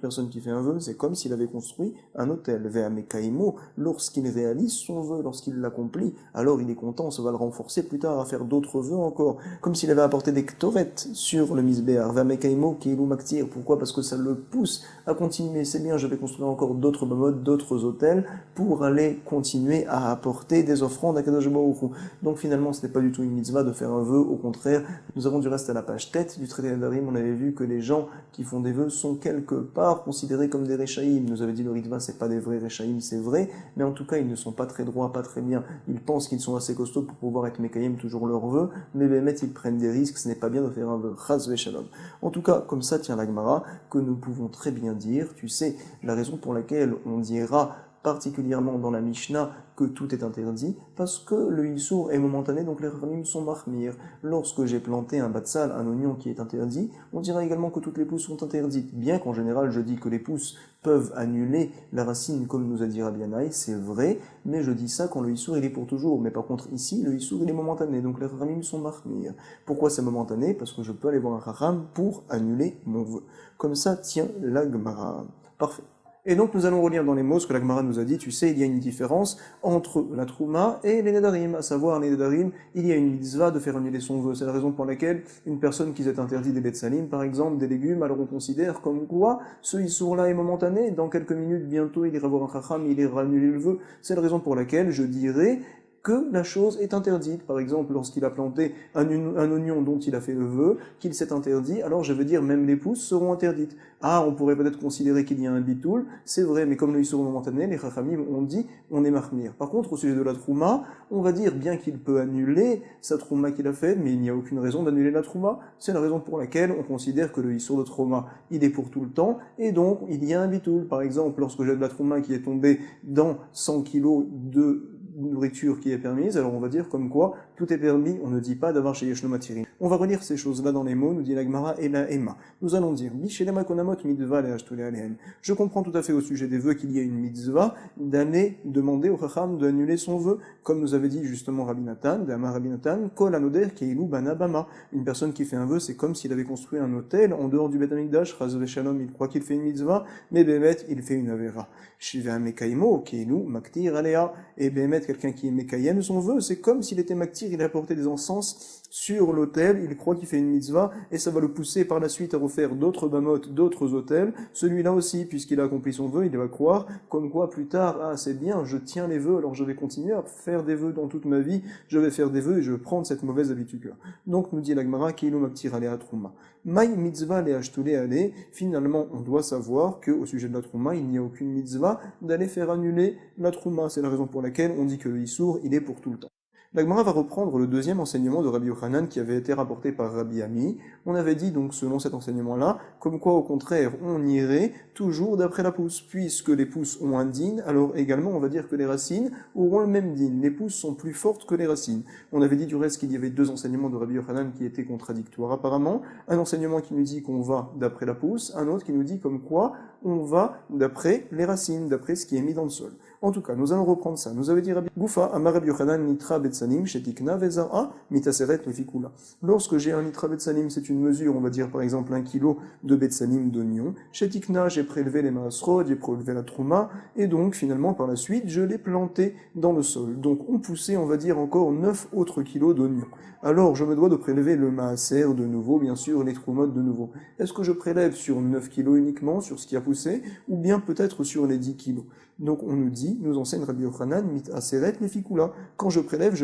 personne qui fait un vœu, c'est comme s'il avait construit un hôtel. Ve'amekaimo, lorsqu'il réalise son vœu, lorsqu'il l'accomplit, alors il est content, ça va le renforcer plus tard à faire d'autres vœux encore, comme s'il avait apporté des ktorettes sur le misbéar. Vamekaimo keilu maktir. Pourquoi? Parce que ça le pousse à continuer. C'est bien, je vais construire encore d'autres bamodes, d'autres hôtels pour aller continuer à apporter des offrandes à Kadosh Baruch Hu. Donc finalement, ce n'est pas du tout une mitzvah de faire un vœu, au contraire. Nous avons du reste à la page tête du traité d'Arim, on avait vu que les gens qui font des vœux sont quelque part considérés comme des Réchaïm. Nous avait dit le Ritva, c'est pas des vrais Réchaïm, c'est vrai, mais en tout cas, ils ne sont pas très droits, pas très bien. Ils pensent qu'ils sont assez costauds pour pouvoir être Mekayim toujours leurs vœux, mais Bémet, ils prennent des risques, ce n'est pas bien de faire un vœu. Chas v'shalom. En tout cas, comme ça tient la Gemara, que nous pouvons très bien dire, tu sais, la raison pour laquelle on dira particulièrement dans la Mishnah que tout est interdit, parce que le Issour est momentané, donc les Chachamim sont mahmir. Lorsque j'ai planté un batsal, un oignon qui est interdit, on dira également que toutes les pousses sont interdites, bien qu'en général je dis que les pousses peuvent annuler la racine, comme nous a dit Rabbi Yanaï, c'est vrai, mais je dis ça quand le Issour il est pour toujours. Mais par contre ici, le Issour il est momentané, donc les Chachamim sont mahmir. Pourquoi c'est momentané? Parce que je peux aller voir un Chacham pour annuler mon vœu. Comme ça tient la Gemara. Parfait. Et donc nous allons relire dans les mots ce que la Gemara nous a dit. Tu sais, il y a une différence entre la Trouma et les Nedarim. À savoir, les Nedarim, il y a une mitzvah de faire annuler son vœu. C'est la raison pour laquelle une personne qui s'est interdit des betsalim, par exemple, des légumes, alors on considère comme quoi ce issour-là est momentané. Dans quelques minutes, bientôt, il ira voir un chacham, il ira annuler le vœu. C'est la raison pour laquelle je dirais que la chose est interdite. Par exemple, lorsqu'il a planté un oignon dont il a fait le vœu, qu'il s'est interdit, alors je veux dire même les pousses seront interdites. Ah, on pourrait peut-être considérer qu'il y a un bitoul, c'est vrai, mais comme le issour momentané, les chachamim ont dit, on est mahmir. Par contre, au sujet de la trouma, on va dire bien qu'il peut annuler sa trouma qu'il a faite, mais il n'y a aucune raison d'annuler la trouma. C'est la raison pour laquelle on considère que le issour de trouma, il est pour tout le temps, et donc il y a un bitoul. Par exemple, lorsque j'ai de la trouma qui est tombée dans 100 kilos de nourriture qui est permise, alors on va dire comme quoi tout est permis, on ne dit pas d'avoir chez Yeshno Matirin. On va relire ces choses-là dans les mots, nous dit la Gemara et la Emma. Nous allons dire, Bishelema konamot mitzvah le'ashtule aleen. Je comprends tout à fait au sujet des vœux qu'il y a une mitzvah d'aller demander au Chacham d'annuler son vœu, comme nous avait dit justement Rabbi Nathan, d'Amar Rabbi Nathan, Kol anoder keilu banabama. Une personne qui fait un vœu, c'est comme s'il avait construit un hôtel en dehors du Beth Amikdash, chas v'shalom, il croit qu'il fait une mitzvah, mais Bémet, il fait une avera. Shiva mekaimo keilu maktir alea. Et Bémet, quelqu'un qui est Mekayem, son vœu, c'est comme s'il était Maktir, il a apporté des encens sur l'autel, il croit qu'il fait une mitzvah, et ça va le pousser par la suite à refaire d'autres bamot, d'autres autels. Celui-là aussi, puisqu'il a accompli son vœu, il va croire, comme quoi plus tard, ah c'est bien, je tiens les vœux, alors je vais continuer à faire des vœux dans toute ma vie, je vais faire des vœux et je vais prendre cette mauvaise habitude-là. Donc nous dit l'Agmara, Keilu Maktir alea trouma. Maï mitzvah le ashtule ale. Finalement, on doit savoir qu'au sujet de la trouma, il n'y a aucune mitzvah d'aller faire annuler la trouma. C'est la raison pour laquelle on dit que le issour, il est pour tout le temps. La Gemara va reprendre le deuxième enseignement de Rabbi Yochanan qui avait été rapporté par Rabbi Ami. On avait dit donc selon cet enseignement-là, comme quoi au contraire on irait toujours d'après la pousse, puisque les pousses ont un din, alors également on va dire que les racines auront le même din. Les pousses sont plus fortes que les racines. On avait dit du reste qu'il y avait deux enseignements de Rabbi Yochanan qui étaient contradictoires apparemment. Un enseignement qui nous dit qu'on va d'après la pousse, un autre qui nous dit comme quoi on va d'après les racines, d'après ce qui est mis dans le sol. En tout cas, nous allons reprendre ça. Nous avait dit Rabbi Goufa, Amar Rabbi Yochanan nitra betsanim shetikna vezara mitaseret lefikula. Lorsque j'ai un nitra betsanim, c'est une mesure, on va dire par exemple 1 kilo de betsanim d'oignon. Shetikna, j'ai prélevé les maasrod, j'ai prélevé la trouma, et donc finalement par la suite, je l'ai planté dans le sol. Donc on poussait, on va dire encore 9 autres kilos d'oignons. Alors je me dois de prélever le maaser de nouveau, bien sûr, les troumotes de nouveau. Est-ce que je prélève sur 9 kilos uniquement, sur ce qui a poussé, ou bien peut-être sur les 10 kilos? Donc on nous dit, nous enseigne Rabbi Yochanan, mit aseret le fikula. Quand je prélève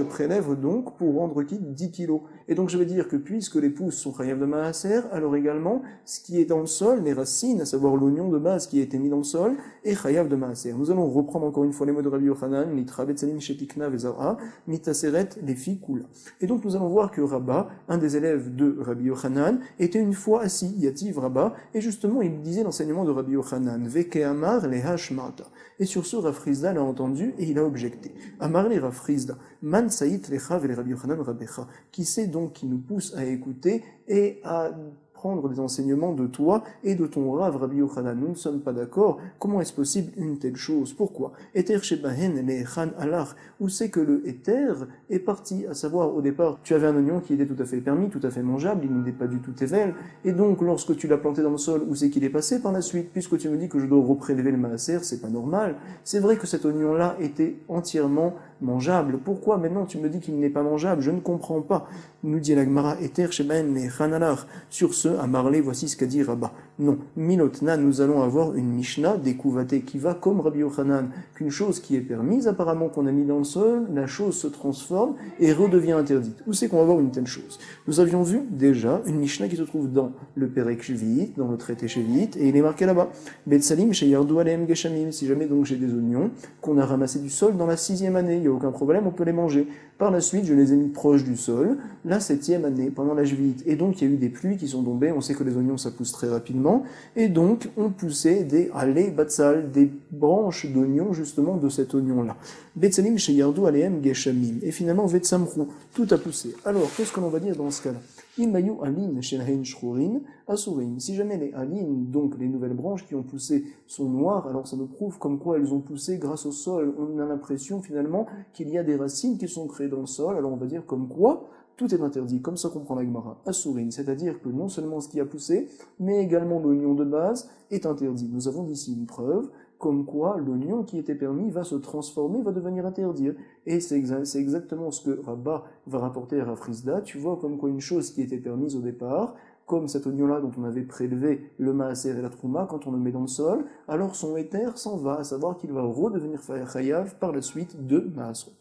donc pour rendre quitte 10 kilos. Et donc je vais dire que puisque les pousses sont chayav de maaser, alors également, ce qui est dans le sol, les racines, à savoir l'oignon de base qui a été mis dans le sol, est chayav de maaser. Nous allons reprendre encore une fois les mots de Rabbi Yochanan, nitra betzanim shetikna vezara, mit aseret le fikula. Et donc nous allons voir que Rabba, un des élèves de Rabbi Yochanan, était une fois assis, yativ Rabba, et justement il disait l'enseignement de Rabbi Yochanan, veke amar le hashmata. Et sur ce, Rav Frizda l'a entendu et il a objecté. Amar le Rav Frizda, man saït lecha vele Rabbi Yochanan rabbecha. Qui c'est donc qui nous pousse à écouter et à prendre des enseignements de toi et de ton Rav Rabbi Yochanan. Nous ne sommes pas d'accord. Comment est-ce possible une telle chose? Pourquoi? Eter shebahen le'echan alach. Où c'est que le éther est parti? À savoir, au départ, tu avais un oignon qui était tout à fait permis, tout à fait mangeable, il n'était pas du tout tével. Et donc, lorsque tu l'as planté dans le sol, où c'est qu'il est passé par la suite? Puisque tu me dis que je dois reprélever le maaser, c'est pas normal. C'est vrai que cet oignon-là était entièrement mangeable. Pourquoi maintenant tu me dis qu'il n'est pas mangeable? Je ne comprends pas. Nous dit la Gemara, Eter shebahen le'echan alach. Sur ce, à Marley, voici ce qu'a dit Rabba. Non, Milotna, nous allons avoir une Mishnah découvatée qui va comme Rabbi Yochanan, qu'une chose qui est permise, apparemment qu'on a mis dans le sol, la chose se transforme et redevient interdite. Où c'est qu'on va avoir une telle chose? Nous avions vu déjà une Mishnah qui se trouve dans le Perek Shvi'it, dans le traité Shvi'it, et il est marqué là-bas, Betsalim sheyardu alehem geshamim, si jamais donc j'ai des oignons qu'on a ramassés du sol dans la 6e année, il n'y a aucun problème, on peut les manger. Par la suite, je les ai mis proches du sol, la 7e année, pendant la Shvi'it, et donc il y a eu des pluies qui sont tombées, on sait que les oignons ça pousse très rapidement, et donc on poussait des alé batsal, des branches d'oignons justement de cet oignon-là. Betsalim sheyardu alehem geshamim, et finalement vetsamru, tout a poussé. Alors qu'est-ce que l'on va dire dans ce cas-là? Imayu alin shenhein shchurin asurin. Si jamais les alines, donc les nouvelles branches qui ont poussé, sont noires, alors ça nous prouve comme quoi elles ont poussé grâce au sol. On a l'impression finalement qu'il y a des racines qui sont créées dans le sol, alors on va dire comme quoi tout est interdit, comme ça comprend la Gemara, asurin, c'est-à-dire que non seulement ce qui a poussé, mais également l'oignon de base est interdit. Nous avons d'ici une preuve, comme quoi l'oignon qui était permis va se transformer, va devenir interdit. Et c'est exactement ce que Rabba va rapporter à Rav Frizda. Tu vois comme quoi une chose qui était permise au départ, comme cet oignon-là dont on avait prélevé le maaser et la trouma, quand on le met dans le sol, alors son éther s'en va, à savoir qu'il va redevenir chayav par la suite de maasrot.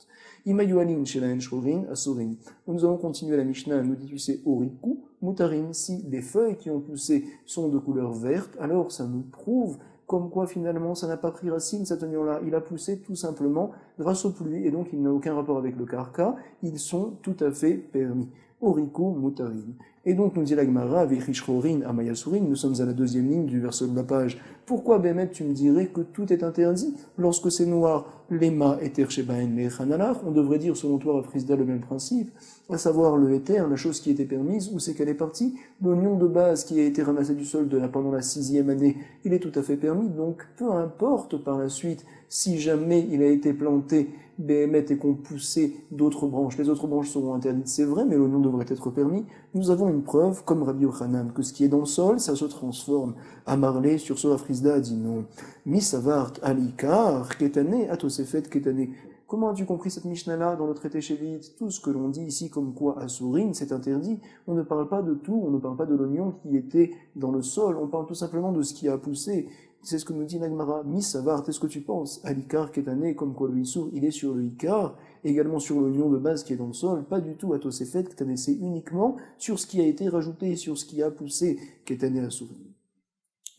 Imayualin shelahen shrorin asurin. Nous allons continuer la Mishnah, nous dit tu sais oriku mutarin. Si les feuilles qui ont poussé sont de couleur verte, alors ça nous prouve comme quoi finalement ça n'a pas pris racine cet oignon-là, il a poussé tout simplement grâce aux pluies, et donc il n'a aucun rapport avec le karka, ils sont tout à fait permis. Oriku mutarin. Et donc nous dit la Gemara, Vechishrorin amayasurin, nous sommes à la 2e ligne du verset de la page. Pourquoi Bémet tu me dirais que tout est interdit lorsque c'est noir? Lema eter shebahen le'chanalach, on devrait dire selon toi Rav Frizda le même principe, à savoir le éther, la chose qui était permise, où c'est qu'elle est partie? L'oignon de base qui a été ramassé du sol pendant la 6e année, il est tout à fait permis, donc peu importe par la suite si jamais il a été planté Béhémet et qu'on poussait d'autres branches, les autres branches seront interdites, c'est vrai, mais l'oignon devrait être permis. Nous avons une preuve, comme Rabbi Yochanan, que ce qui est dans le sol, ça se transforme. Amarlé, sur ce, Rav Frizda a dit non. Misavart alikar, ketane, atosefet ketane. Comment as-tu compris cette Mishnah-là dans le traité Shvi'it? Tout ce que l'on dit ici comme quoi Asurin, c'est interdit. On ne parle pas de tout, on ne parle pas de l'oignon qui était dans le sol, on parle tout simplement de ce qui a poussé. C'est ce que nous dit Nagmara. Misavart, est-ce que tu penses? Alikar ketané, comme quoi le Issour, il est sur le Ikar, également sur l'oignon de base qui est dans le sol, pas du tout Atosefet ketané, c'est uniquement sur ce qui a été rajouté, sur ce qui a poussé ketané Asurin.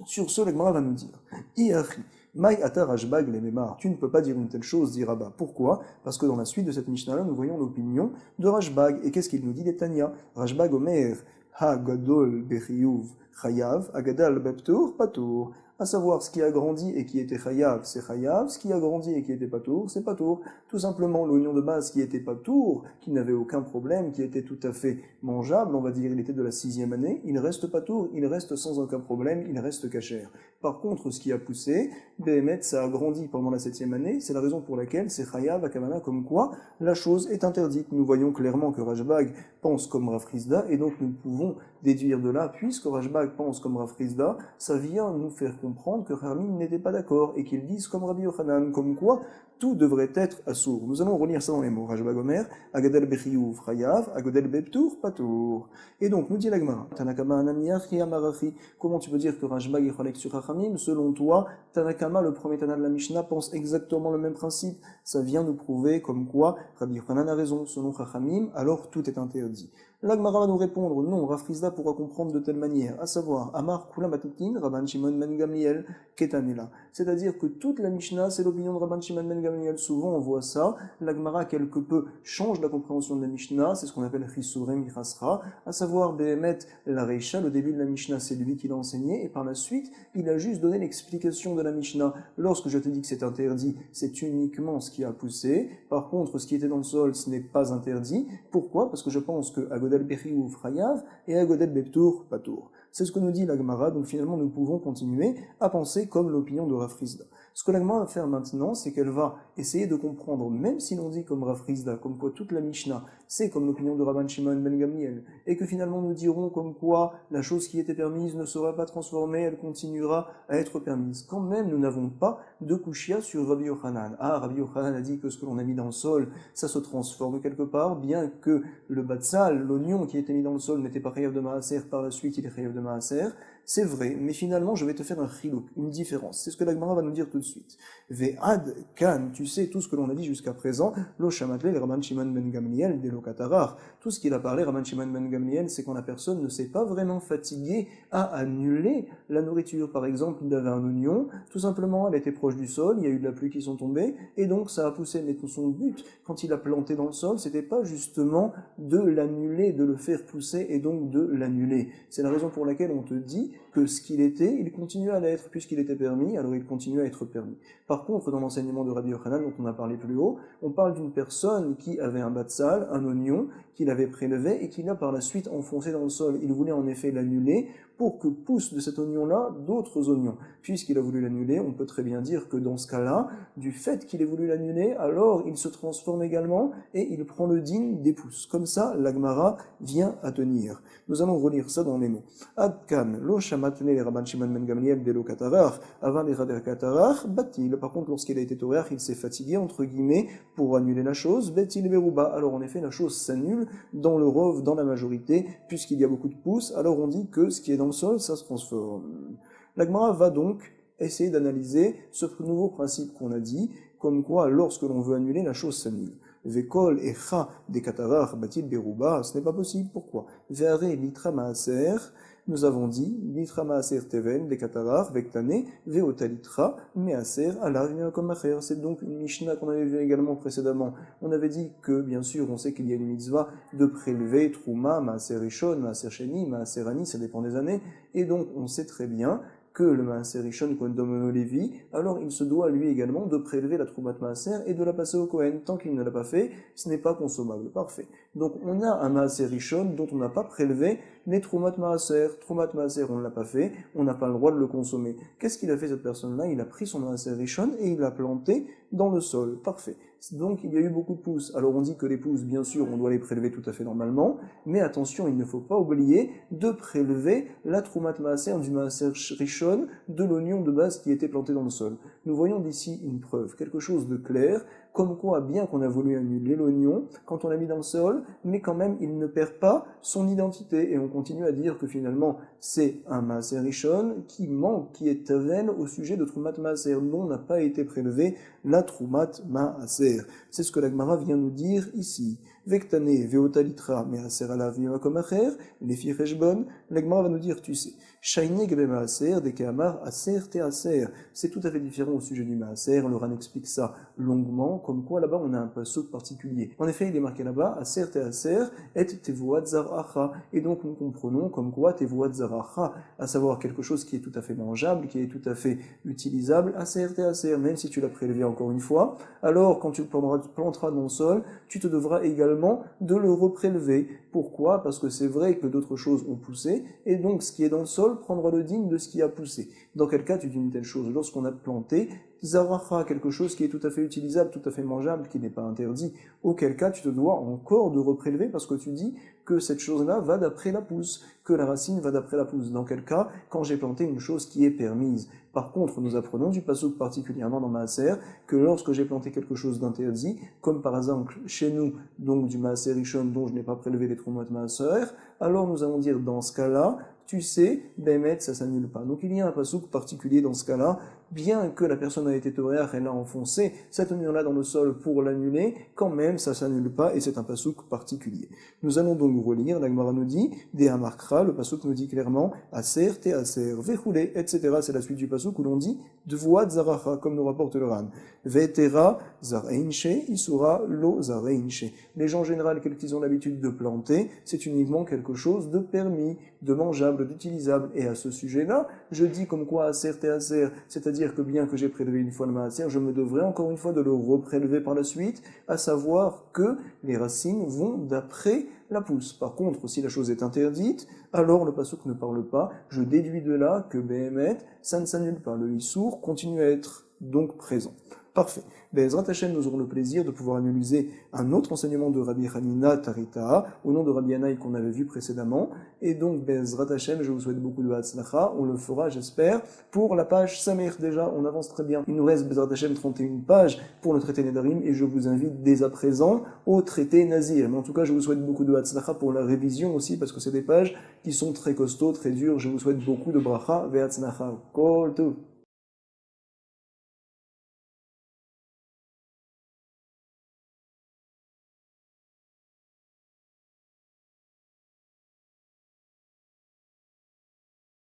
Sur ce, Nagmara va nous dire, Iachi, Maï atar Rashbag les mémar, tu ne peux pas dire une telle chose, dit Rabba. Pourquoi? Parce que dans la suite de cette Mishnah-là, nous voyons l'opinion de Rashbag. Et qu'est-ce qu'il nous dit des Tanya? Rashbag Omer, Ha Gadol Bechiyuv Chayav, Agadal Beptur Patour. À savoir, ce qui a grandi et qui était chayav, c'est chayav, ce qui a grandi et qui était patour, c'est patour. Tout simplement, l'oignon de base qui était patour, qui n'avait aucun problème, qui était tout à fait mangeable, on va dire, il était de la 6e année, il reste patour, il reste sans aucun problème, il reste cachère. Par contre, ce qui a poussé, Béhémet, ça a grandi pendant la 7e année, c'est la raison pour laquelle c'est chayav à Kamana, comme quoi la chose est interdite. Nous voyons clairement que Rashbag pense comme Rav Chizda, et donc nous pouvons déduire de là, puisque Rashbag pense comme Rav Chizda, ça vient nous faire comprendre que Khamim n'était pas d'accord et qu'ils disent comme Rabbi Yochanan, comme quoi tout devrait être assourd. Nous allons relire ça dans les mots. Rashbag Omer, Agadel Bechiyuv Chayav, Agadel Beptur Patour. Et donc, nous dit l'Agmara, Tanakama Ananiach Yamarachi. Comment tu peux dire que Rashbag est cholek sur Khamim? Selon toi, Tanakama, le premier Tana de la Mishnah, pense exactement le même principe. Ça vient nous prouver comme quoi Rabbi Yochanan a raison. Selon Khamim, alors tout est interdit. L'Agmara va nous répondre, non, Rav Chizda pourra comprendre de telle manière, à savoir, Amar Kula Matutin, Rabban Shimon Ben Gamliel, Ketanela. C'est-à-dire que toute la Mishnah, c'est l'opinion de Rabban Shimon Ben Gamliel. Souvent, on voit ça. L'Agmara, quelque peu, change la compréhension de la Mishnah. C'est ce qu'on appelle Chisurem Chasra. À savoir, Behemet, la Reisha, le début de la Mishnah, c'est lui qui l'a enseigné. Et par la suite, il a juste donné l'explication de la Mishnah. Lorsque je te dis que c'est interdit, c'est uniquement ce qui a poussé. Par contre, ce qui était dans le sol, ce n'est pas interdit. Pourquoi? Parce que je pense que Agodel Bechiyuv Chayav et Agodel Beptur Patour. C'est ce que nous dit l'Agmara, donc finalement nous pouvons continuer à penser comme l'opinion de Rav Chizda. Ce que l'Agmara va faire maintenant, c'est qu'elle va essayer de comprendre, même si l'on dit comme Rav Chizda, comme quoi toute la Mishnah, c'est comme l'opinion de Rabban Shimon Ben Gamliel, et que finalement nous dirons comme quoi la chose qui était permise ne sera pas transformée, elle continuera à être permise. Quand même, nous n'avons pas de kushia sur Rabbi Yochanan. Ah, Rabbi Yochanan a dit que ce que l'on a mis dans le sol, ça se transforme quelque part, bien que le batsal, l'oignon qui était mis dans le sol n'était pas chayav de maaser, par la suite il est chayav de maaser. C'est vrai, mais finalement, je vais te faire un chilouk, une différence. C'est ce que l'Agmara va nous dire tout de suite. Ve'ad kan, tu sais tout ce que l'on a dit jusqu'à présent, lo shamatle, Rabban Shimon Ben Gamliel, des lokatarar. Tout ce qu'il a parlé, Rabban Shimon Ben Gamliel, c'est quand la personne ne s'est pas vraiment fatiguée à annuler la nourriture. Par exemple, il avait un oignon, tout simplement, elle était proche du sol, il y a eu de la pluie qui sont tombées, et donc ça a poussé. Mais son but, quand il a planté dans le sol, c'était pas justement de l'annuler, de le faire pousser, et donc de l'annuler. C'est la raison pour laquelle on te dit que ce qu'il était, il continue à l'être, puisqu'il était permis, alors il continue à être permis. Par contre, dans l'enseignement de Rabbi Yochanan, dont on a parlé plus haut, on parle d'une personne qui avait un batsal, un oignon, qu'il avait prélevé et qu'il a par la suite enfoncé dans le sol. Il voulait en effet l'annuler pour que poussent de cet oignon-là d'autres oignons. Puisqu'il a voulu l'annuler, on peut très bien dire que dans ce cas-là, du fait qu'il ait voulu l'annuler, alors il se transforme également et il prend le digne des pousses. Comme ça, l'Agmara vient à tenir. Nous allons relire ça dans les mots. Adkan, lo shamatne les Rabban Shimon Ben Gamliel de lo katarar, avant les rader katarar, batil. Par contre, lorsqu'il a été toréach, il s'est fatigué, entre guillemets, pour annuler la chose, betil beruba. Alors en effet, la chose s'annule dans le rov, dans la majorité, puisqu'il y a beaucoup de pousses, alors on dit que ce qui est dans le sol, ça se transforme. L'Agmara va donc essayer d'analyser ce nouveau principe qu'on a dit, comme quoi, lorsque l'on veut annuler, la chose s'annule. Vekol echa de katarar batil beruba, ce n'est pas possible. Pourquoi? Veare litra maaser, nous avons dit, litra maaser teven de katarar vektane, veota litra maaser alar comme acher. C'est donc une Mishnah qu'on avait vu également précédemment. On avait dit que, bien sûr, on sait qu'il y a une mitzvah de prélever trouma, maaser rishon, maaser sheni, maaser ani, ça dépend des années, et donc on sait très bien que le Maaser Rishon Kohen Domono Levi, alors il se doit lui également de prélever la Troumat Maaser et de la passer au Kohen. Tant qu'il ne l'a pas fait, ce n'est pas consommable. Parfait. Donc on a un Maaser Rishon dont on n'a pas prélevé les Troumat Maaser. Troumat Maaser, on ne l'a pas fait, on n'a pas le droit de le consommer. Qu'est-ce qu'il a fait cette personne-là? Il a pris son Maaser Rishon et il l'a planté dans le sol. Parfait. Donc il y a eu beaucoup de pousses. Alors on dit que les pousses, bien sûr, on doit les prélever tout à fait normalement, mais attention, il ne faut pas oublier de prélever la Troumat Maaser du Maaser Rishon de l'oignon de base qui était planté dans le sol. Nous voyons d'ici une preuve, quelque chose de clair, comme quoi, bien qu'on a voulu annuler l'oignon, quand on l'a mis dans le sol, mais quand même, il ne perd pas son identité, et on continue à dire que finalement, c'est un Maaser Rishon qui manque, qui est taven au sujet de Troumat Maaser, dont n'a pas été prélevé la Troumat Maaser. C'est ce que l'Agmara vient nous dire ici. Vektane veota litra measer alav mimakom acher, lefi cheshbon, l'Agmara va nous dire, tu sais, Shaine gebe maaser, deke amar aser te aser. C'est tout à fait différent au sujet du maaser, le Ran explique ça longuement, comme quoi là-bas on a un pasuk particulier. En effet, il est marqué là-bas, aser te aser, et tevoat zaracha. Et donc nous comprenons comme quoi tevoat zaracha, à savoir quelque chose qui est tout à fait mangeable, qui est tout à fait utilisable, aser te aser, même si tu l'as prélevé encore une fois, alors quand tu le planteras dans le sol, tu te devras également de le reprélever. Pourquoi? Parce que c'est vrai que d'autres choses ont poussé, et donc ce qui est dans le sol prendra le digne de ce qui a poussé. Dans quel cas tu dis une telle chose? Lorsqu'on a planté, zaracha, quelque chose qui est tout à fait utilisable, tout à fait mangeable, qui n'est pas interdit, auquel cas tu te dois encore de reprélever parce que tu dis que cette chose-là va d'après la pousse, que la racine va d'après la pousse. Dans quel cas? Quand j'ai planté une chose qui est permise. Par contre, nous apprenons du pasuk particulièrement dans Maaser que lorsque j'ai planté quelque chose d'interdit, comme par exemple chez nous, donc du Maaser Rishon dont je n'ai pas prélevé les tromot Maaser, alors nous allons dire dans ce cas-là, tu sais, Bémet, ça s'annule pas. Donc il y a un pasuk particulier dans ce cas-là, bien que la personne a été toréach, elle a enfoncé cette oignon-là dans le sol pour l'annuler, quand même ça s'annule pas et c'est un pasuk particulier. Nous allons donc relire, la Gemara nous dit, Dea Markra, le pasuk nous dit clairement, Aser, te aser, vechoulé, etc. C'est la suite du pasuk où l'on dit, Dvoat zaracha, comme nous rapporte le Ran. Vetera, zareinche, isura, lo zareinche. Les gens en général, quels qu'ils ont l'habitude de planter, c'est uniquement quelque chose de permis, de mangeable, d'utilisable. Et à ce sujet-là, je dis comme quoi aser te aser, c'est-à-dire que bien que j'ai prélevé une fois le maaser, je me devrais encore une fois de le reprélever par la suite, à savoir que les racines vont d'après la pousse. Par contre, si la chose est interdite, alors le pasuk ne parle pas, je déduis de là que Béhémet, ça ne s'annule pas. Le issour continue à être donc présent. Parfait. Be'ezrat Hashem, nous aurons le plaisir de pouvoir analyser un autre enseignement de Rabbi Hanina Tarita, au nom de Rabbi Yanaï qu'on avait vu précédemment. Et donc, Be'ezrat Hashem, je vous souhaite beaucoup de Hatzlacha. On le fera, j'espère, pour la page Samir. Déjà, on avance très bien. Il nous reste, Be'ezrat Hashem, 31 pages pour le traité Nedarim, et je vous invite dès à présent au traité Nazir. Mais en tout cas, je vous souhaite beaucoup de Hatzlacha pour la révision aussi, parce que c'est des pages qui sont très costauds, très dures. Je vous souhaite beaucoup de bracha, Ve'hatzlacha. Kol Tov.